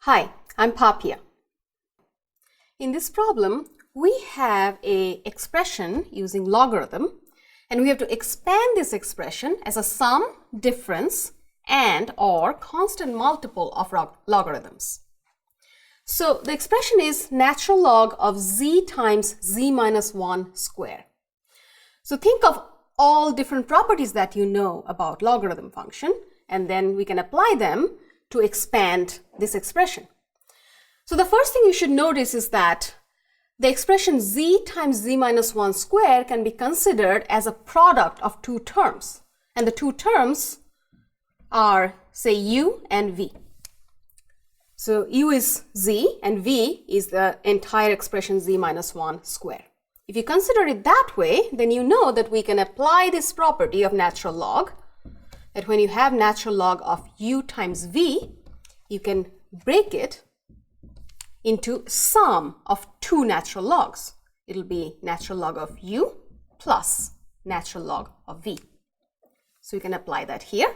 Hi, I'm Papia. In this problem, we have an expression using logarithm, and we have to expand this expression as a sum, difference, and or constant multiple of logarithms. So the expression is natural log of z times z minus 1 square. So think of all different properties that you know about logarithm function, and then we can apply them to expand this expression. So the first thing you should notice is that the expression z times z minus 1 square can be considered as a product of two terms. And the two terms are, say, u and v. So u is z and v is the entire expression z minus 1 square. If you consider it that way, then you know that we can apply this property of natural log, that when you have natural log of u times v, you can break it into sum of two natural logs. It'll be natural log of u plus natural log of v. So you can apply that here.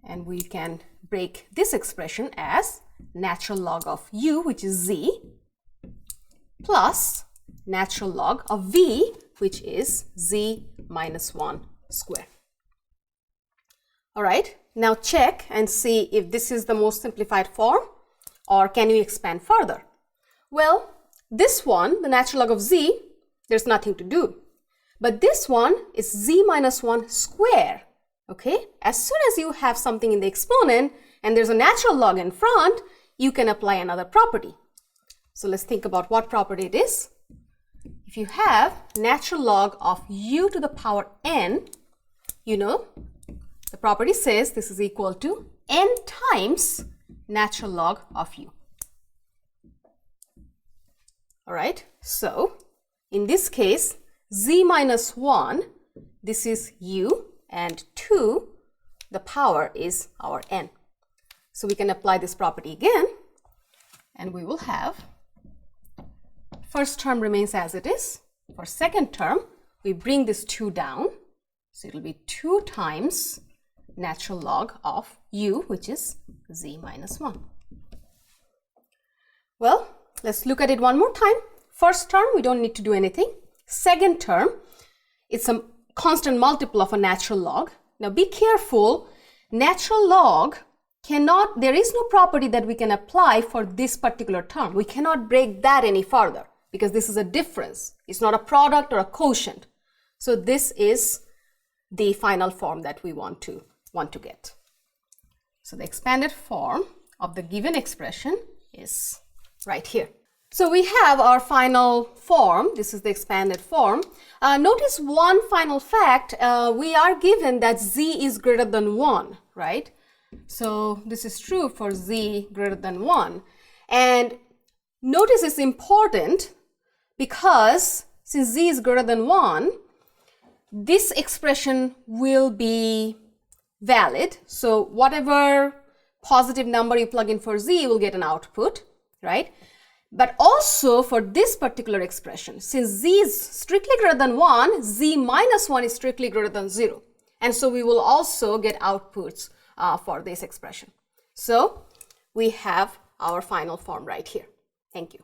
And we can break this expression as natural log of u, which is z, plus natural log of v, which is z minus 1 square. All right, now check and see if this is the most simplified form, or can you expand further? Well, this one, the natural log of z, there's nothing to do. But this one is z minus 1 square. Okay, as soon as you have something in the exponent and there's a natural log in front, you can apply another property. So let's think about what property it is. If you have natural log of u to the power n, you know, the property says this is equal to n times natural log of u. All right, so in this case, z minus 1, this is u, and 2, the power is our n. So we can apply this property again, and we will have first term remains as it is. For second term, we bring this 2 down. So it will be 2 times natural log of u, which is z minus 1. Well, let's look at it one more time. First term, we don't need to do anything. Second term, it's a constant multiple of a natural log. Now be careful, natural log cannot, there is no property that we can apply for this particular term. We cannot break that any further because this is a difference. It's not a product or a quotient. So this is the final form that we want to get. So the expanded form of the given expression is right here. So we have our final form. This is the expanded form. Notice one final fact. We are given that z is greater than 1, right? So this is true for z greater than 1. And notice it's important because since z is greater than 1, this expression will be valid. So whatever positive number you plug in for z, you will get an output, right? But also for this particular expression, since z is strictly greater than 1, z minus 1 is strictly greater than 0. And so we will also get outputs for this expression. So we have our final form right here. Thank you.